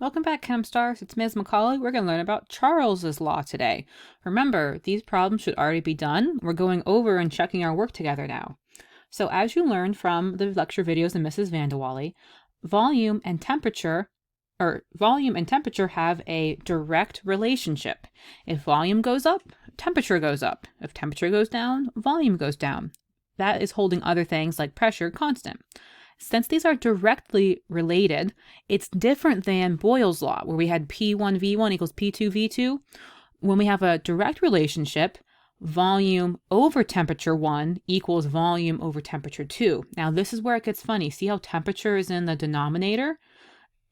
Welcome back, ChemStars. It's Ms. McCauley. We're going to learn about Charles's law today. Remember, these problems should already be done. We're going over and checking our work together now. So as you learned from the lecture videos of Mrs. Vanderwally, volume and temperature have a direct relationship. If volume goes up, temperature goes up. If temperature goes down, volume goes down. That is holding other things like pressure constant. Since these are directly related, it's different than Boyle's law, where we had P1V1 equals P2V2. When we have a direct relationship, volume over temperature 1 equals volume over temperature 2. Now, this is where it gets funny. See how temperature is in the denominator?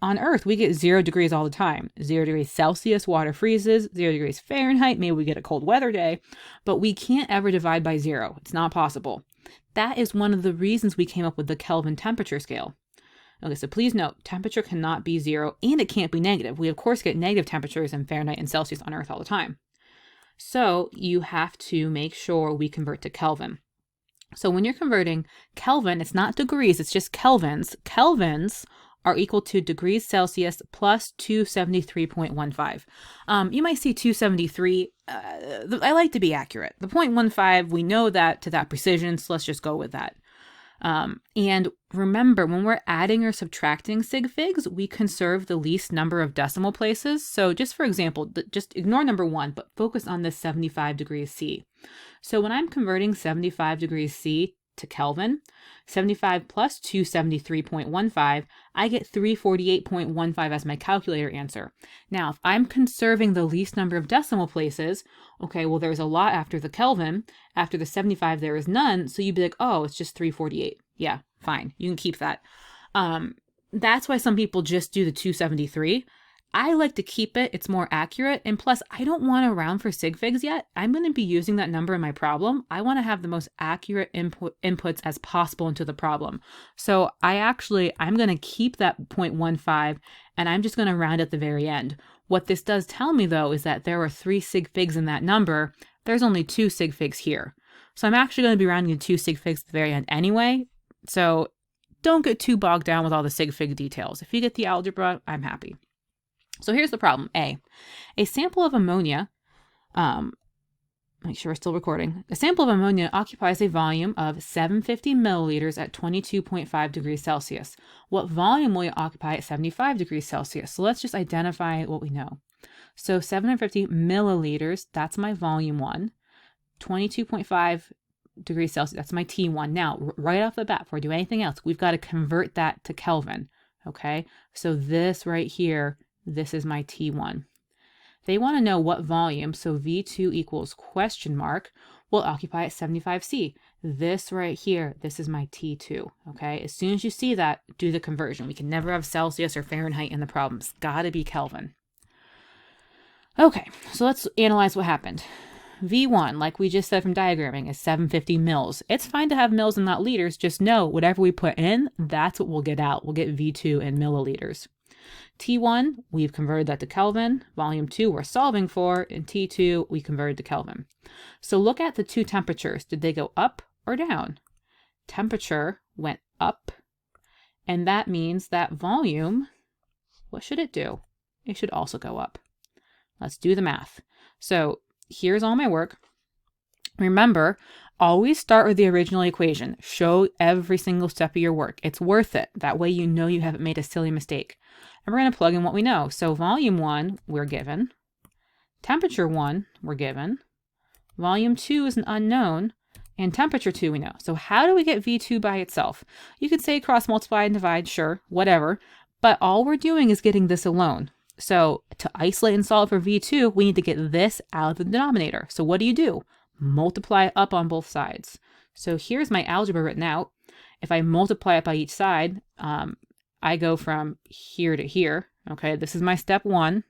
On Earth, we get 0 degrees all the time. 0 degrees Celsius, water freezes. 0 degrees Fahrenheit, maybe we get a cold weather day. But we can't ever divide by 0. It's not possible. That is one of the reasons we came up with the Kelvin temperature scale. Okay, so please note, temperature cannot be 0 and it can't be negative. We, of course, get negative temperatures in Fahrenheit and Celsius on Earth all the time. So you have to make sure we convert to Kelvin. So when you're converting Kelvin, it's not degrees, it's just kelvins. Kelvins are equal to degrees Celsius plus 273.15. You might see 273. I like to be accurate. The 0.15, we know that to that precision, so let's just go with that. And remember, when we're adding or subtracting sig figs, we conserve the least number of decimal places. So just for example, just ignore number 1, but focus on this 75 degrees C. So when I'm converting 75 degrees C to Kelvin, 75 plus 273.15, I get 348.15 as my calculator answer. Now, if I'm conserving the least number of decimal places, okay, well, there's a lot after the Kelvin. After the 75, there is none. So you'd be like, oh, it's just 348. Yeah, fine. You can keep that. That's why some people just do the 273. I like to keep it. It's more accurate. And plus, I don't want to round for sig figs yet. I'm going to be using that number in my problem. I want to have the most accurate inputs as possible into the problem. So I'm going to keep that 0.15 and I'm just going to round at the very end. What this does tell me, though, is that there are 3 sig figs in that number. There's only 2 sig figs here. So I'm actually going to be rounding to 2 sig figs at the very end anyway. So don't get too bogged down with all the sig fig details. If you get the algebra, I'm happy. So here's the problem. A sample of ammonia, make sure we're still recording. A sample of ammonia occupies a volume of 750 milliliters at 22.5 degrees Celsius. What volume will it occupy at 75 degrees Celsius? So let's just identify what we know. So 750 milliliters, that's my volume 1. 22.5 degrees Celsius, that's my T1. Now, right off the bat, before I do anything else, we've got to convert that to Kelvin, okay? So this right here, this is my T1. They want to know what volume, so V2 equals question mark, will occupy at 75C. This right here, this is my T2, okay? As soon as you see that, do the conversion. We can never have Celsius or Fahrenheit in the problems. Gotta be Kelvin. Okay, so let's analyze what happened. V1, like we just said from diagramming, is 750 mils. It's fine to have mils and not liters. Just know whatever we put in, that's what we'll get out. We'll get V2 in milliliters. T1, we've converted that to Kelvin. Volume 2, we're solving for. And T2, we converted to Kelvin. So look at the 2 temperatures. Did they go up or down? Temperature went up. And that means that volume, what should it do? It should also go up. Let's do the math. So here's all my work. Remember, always start with the original equation. Show every single step of your work. It's worth it. That way you know you haven't made a silly mistake. And we're going to plug in what we know. So volume 1, we're given. Temperature 1, we're given. Volume 2 is an unknown. And temperature 2 we know. So how do we get V2 by itself? You could say cross multiply and divide, sure, whatever. But all we're doing is getting this alone. So to isolate and solve for V2, we need to get this out of the denominator. So what do? Multiply up on both sides. So here's my algebra written out. If I multiply it by each side, I go from here to here. Okay, this is my step 1.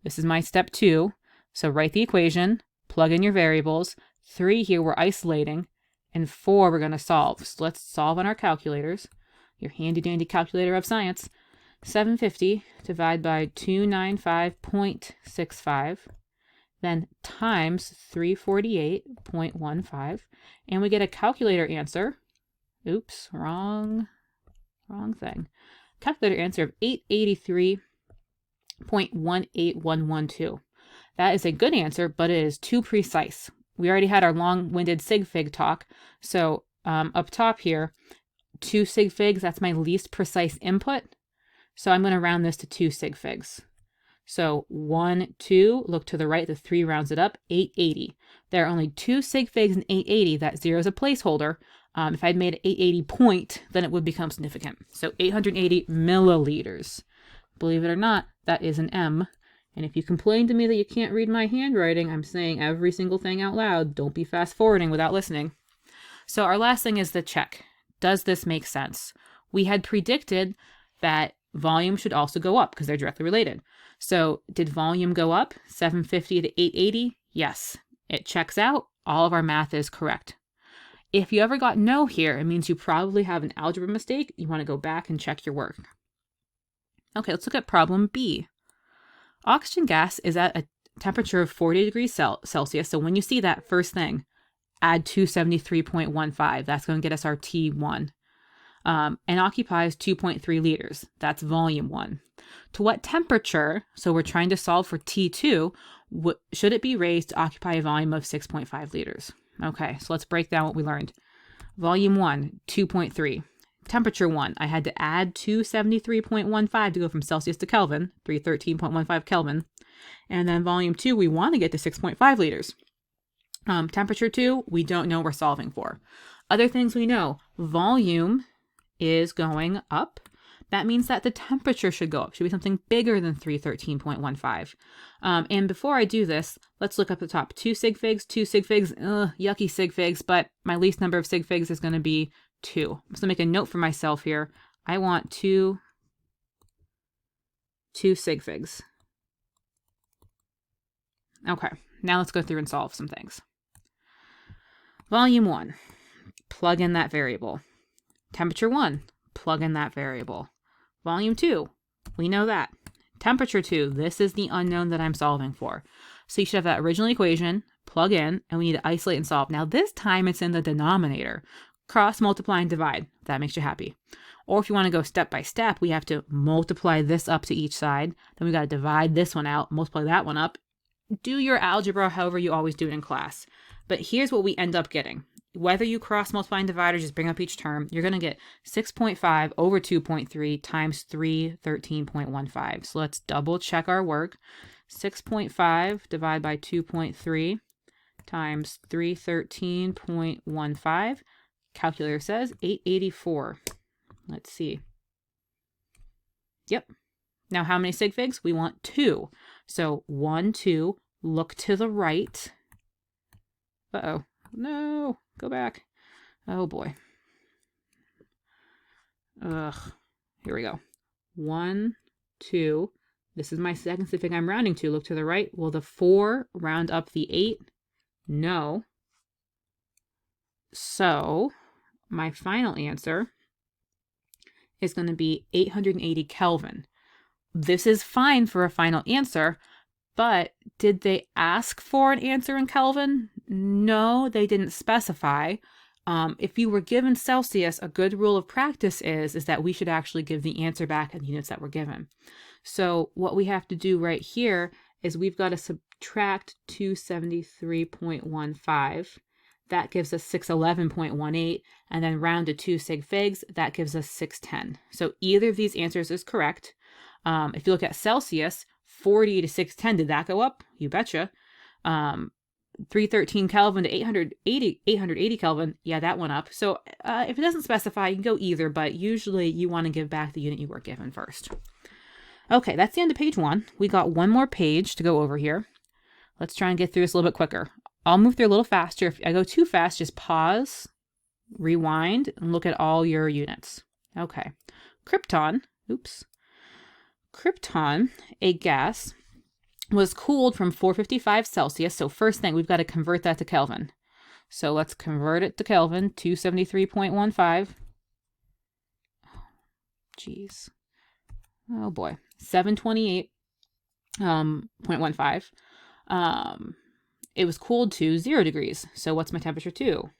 This is my step 2. So write the equation, plug in your variables. 3 here we're isolating, and 4 we're going to solve. So let's solve on our calculators. Your handy dandy calculator of science. 750 divided by 295.65, then times 348.15, and we get a calculator answer. Oops, wrong thing. Calculator answer of 883 0.18112. That is a good answer, but it is too precise. We already had our long-winded sig fig talk. So up top here, 2 sig figs, that's my least precise input. So I'm going to round this to 2 sig figs. So 1, 2, look to the right, the 3 rounds it up, 880. There are only 2 sig figs in 880. That 0 is a placeholder. If I'd made it 880 point, then it would become significant. So 880 milliliters. Believe it or not, that is an M. And if you complain to me that you can't read my handwriting, I'm saying every single thing out loud. Don't be fast forwarding without listening. So our last thing is the check. Does this make sense? We had predicted that volume should also go up because they're directly related. So did volume go up 750 to 880? Yes, it checks out. All of our math is correct. If you ever got no here, it means you probably have an algebra mistake. You want to go back and check your work. Okay, let's look at problem B. Oxygen gas is at a temperature of 40 degrees Celsius. So when you see that first thing, add 273.15. That's going to get us our T1. And occupies 2.3 liters. That's volume 1. To what temperature, so we're trying to solve for T2, should it be raised to occupy a volume of 6.5 liters? Okay, so let's break down what we learned. Volume 1, 2.3. Temperature 1, I had to add 273.15 to go from Celsius to Kelvin, 313.15 Kelvin. And then volume 2, we want to get to 6.5 liters. Temperature 2, we don't know, we're solving for. Other things we know, volume is going up. That means that the temperature should go up. Should be something bigger than 313.15. And before I do this, let's look up the top. 2 sig figs, 2 sig figs, yucky sig figs, but my least number of sig figs is going to be 2. I'm just going to make a note for myself here. I want 2 sig figs. Okay, now let's go through and solve some things. Volume 1, plug in that variable. Temperature 1, plug in that variable. Volume 2, we know that. Temperature 2, this is the unknown that I'm solving for. So you should have that original equation, plug in, and we need to isolate and solve. Now this time it's in the denominator. Cross, multiply, and divide. That makes you happy. Or if you want to go step by step, we have to multiply this up to each side. Then we got to divide this one out, multiply that one up. Do your algebra however you always do it in class. But here's what we end up getting. Whether you cross multiply and divide or just bring up each term, you're going to get 6.5 over 2.3 times 313.15. So let's double check our work. 6.5 divided by 2.3 times 313.15. Calculator says 884. Let's see. Yep. Now how many sig figs? We want 2. So 1, 2, look to the right. Uh-oh. No, go back. Oh boy. Ugh. Here we go. 1, 2. This is my second sig fig I'm rounding to. Look to the right. Will the 4 round up the 8? No. So my final answer is going to be 880 Kelvin. This is fine for a final answer, but did they ask for an answer in Kelvin? No, they didn't specify. If you were given Celsius, a good rule of practice is that we should actually give the answer back in the units that were given. So what we have to do right here is we've got to subtract 273.15. That gives us 611.18, and then round to 2 sig figs, that gives us 610. So either of these answers is correct. If you look at Celsius, 40 to 610, did that go up? You betcha. 313 Kelvin to 880 Kelvin, yeah, that went up. So if it doesn't specify, you can go either, but usually you want to give back the unit you were given first. Okay, that's the end of page 1. We got one more page to go over here. Let's try and get through this a little bit quicker. I'll move through a little faster. If I go too fast, just pause, rewind, and look at all your units. Okay. Krypton, a gas, was cooled from 455 Celsius. So first thing, we've got to convert that to Kelvin. So let's convert it to Kelvin, 273.15. Jeez. Oh boy. 728.15. It was cooled to 0 degrees. So what's my temperature to?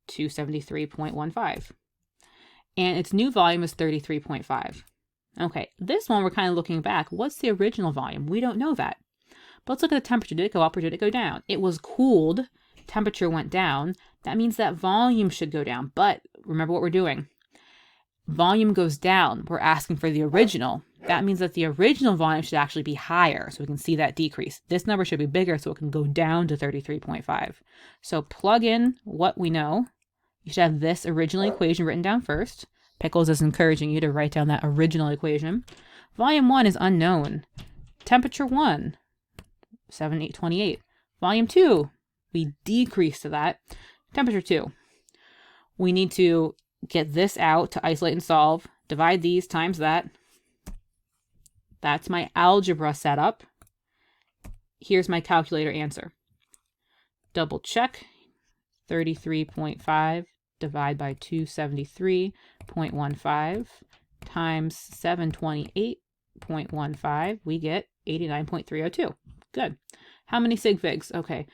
273.15. And its new volume is 33.5. Okay, this one we're kind of looking back. What's the original volume? We don't know that. But let's look at the temperature. Did it go up or did it go down? It was cooled. Temperature went down. That means that volume should go down. But remember what we're doing. Volume goes down. We're asking for the original. That means that the original volume should actually be higher. So we can see that decrease. This number should be bigger so it can go down to 33.5. So plug in what we know. You should have this original equation written down first. Pickles is encouraging you to write down that original equation. Volume 1 is unknown. Temperature 1, 728. Volume 2, we decrease to that. Temperature 2. We need to get this out to isolate and solve. Divide these times that. That's my algebra setup. Here's my calculator answer. Double check. 33.5 divide by 273.15 times 728.15. We get 89.302. Good. How many sig figs? Okay.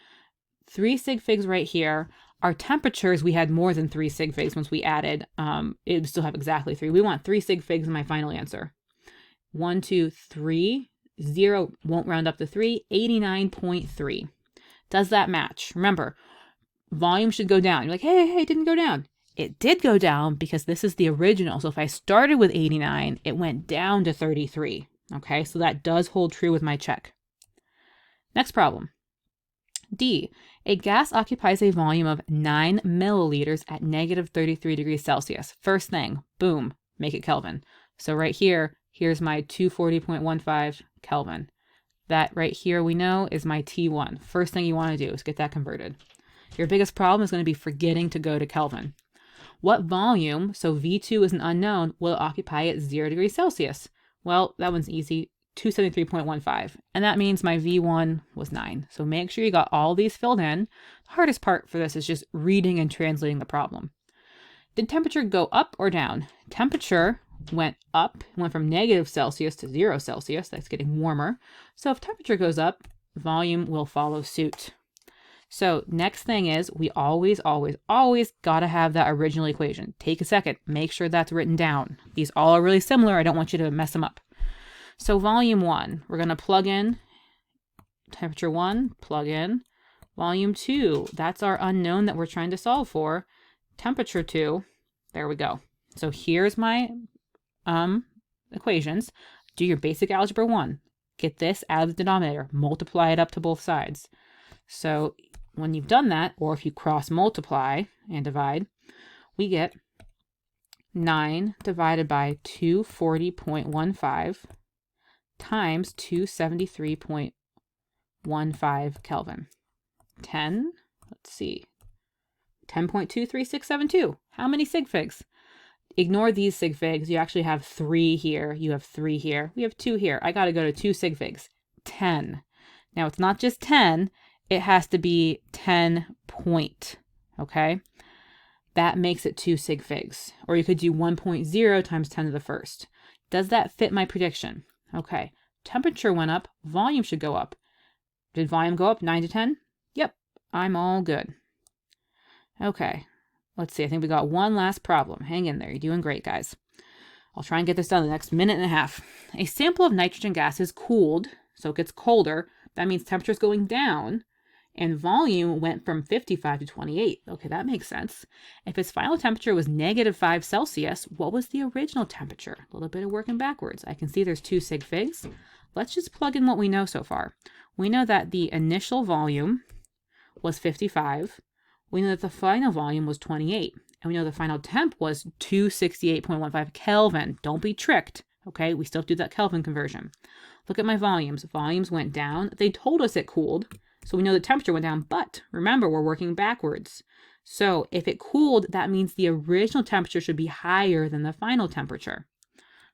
3 sig figs right here. Our temperatures, we had more than 3 sig figs once we added. It would still have exactly 3. We want 3 sig figs in my final answer. 1, 2, 3. 0 won't round up to 3. 89.3. Does that match? Remember, volume should go down. You're like, hey, it didn't go down. It did go down because this is the original. So if I started with 89, it went down to 33. Okay, so that does hold true with my check. Next problem. D. A gas occupies a volume of 9 milliliters at negative 33 degrees Celsius. First thing, boom, make it Kelvin. So right here, here's my 240.15 Kelvin. That right here we know is my T1. First thing you want to do is get that converted. Your biggest problem is going to be forgetting to go to Kelvin. What volume, so V2 is an unknown, will it occupy at 0 degrees Celsius? Well, that one's easy. 273.15. And that means my V1 was 9. So make sure you got all these filled in. The hardest part for this is just reading and translating the problem. Did temperature go up or down? Temperature went up, went from negative Celsius to 0 Celsius. That's getting warmer. So if temperature goes up, volume will follow suit. So next thing is we always got to have that original equation. Take a second, make sure that's written down. These all are really similar. I don't want you to mess them up. So volume 1, we're going to plug in temperature 1, plug in volume 2. That's our unknown that we're trying to solve for. Temperature 2, there we go. So here's my equations. Do your basic algebra 1. Get this out of the denominator. Multiply it up to both sides. So when you've done that, or if you cross multiply and divide, we get 9 divided by 240.15 times 273.15 Kelvin. 10, let's see, 10.23672. How many sig figs? Ignore these sig figs. You actually have 3 here. You have 3 here. We have 2 here. I got to go to 2 sig figs. 10. Now, it's not just 10. It has to be 10 point. Okay? That makes it 2 sig figs. Or you could do 1.0 times 10 to the first. Does that fit my prediction? Okay. Temperature went up. Volume should go up. Did volume go up 9 to 10? Yep. I'm all good. Okay. Let's see. I think we got one last problem. Hang in there. You're doing great, guys. I'll try and get this done in the next minute and a half. A sample of nitrogen gas is cooled, so it gets colder. That means temperature is going down, and volume went from 55 to 28. Okay, that makes sense. If its final temperature was negative 5 Celsius, what was the original temperature? A little bit of working backwards. I can see there's 2 sig figs. Let's just plug in what we know so far. We know that the initial volume was 55. We know that the final volume was 28. And we know the final temp was 268.15 Kelvin. Don't be tricked. Okay, we still have to do that Kelvin conversion. Look at my volumes. Volumes went down. They told us it cooled. So we know the temperature went down, but remember, we're working backwards. So if it cooled, that means the original temperature should be higher than the final temperature.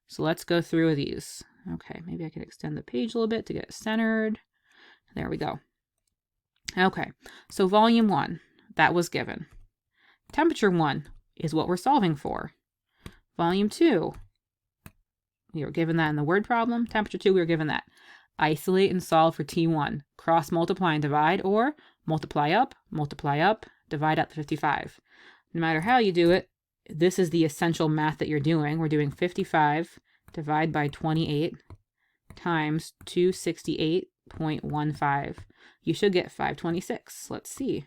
So let's go through these. Okay, maybe I can extend the page a little bit to get it centered. There we go. Okay, so volume 1, that was given. Temperature 1 is what we're solving for. Volume 2, we were given that in the word problem. Temperature 2, we were given that. Isolate and solve for T1. Cross multiply and divide, or multiply up, divide up to 55. No matter how you do it, this is the essential math that you're doing. We're doing 55 divide by 28 times 268.15. You should get 526. Let's see.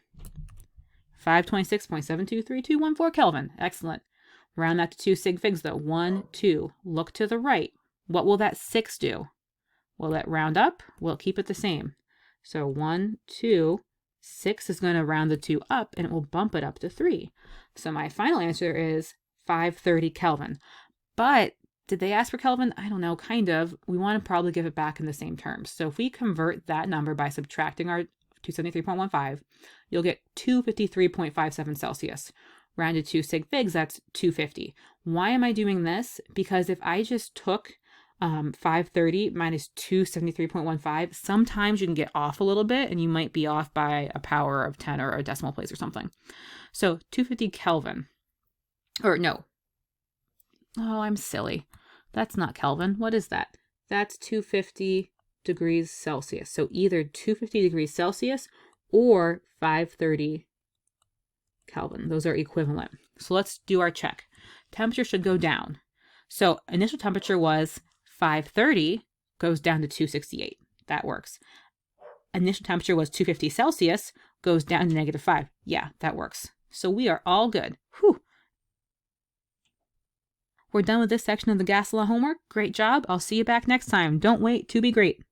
526.723214 Kelvin. Excellent. Round that to 2 sig figs though. 1, 2. Look to the right. What will that 6 do? Will it round up? Will it keep it the same? So 1, 2, 6 is going to round the 2 up and it will bump it up to 3. So my final answer is 530 Kelvin. But did they ask for Kelvin? I don't know, kind of. We want to probably give it back in the same terms. So if we convert that number by subtracting our 273.15, you'll get 253.57 Celsius. Rounded to sig figs, that's 250. Why am I doing this? Because if I just took 530 minus 273.15, sometimes you can get off a little bit and you might be off by a power of 10 or a decimal place or something. So 250 Kelvin, or no. Oh, I'm silly. That's not Kelvin. What is that? That's 250 degrees Celsius. So either 250 degrees Celsius or 530 Kelvin. Those are equivalent. So let's do our check. Temperature should go down. So initial temperature was 530, goes down to 268. That works. Initial temperature was 250 Celsius, goes down to -5. Yeah, that works. So we are all good. Whew. We're done with this section of the gas law homework. Great job. I'll see you back next time. Don't wait to be great.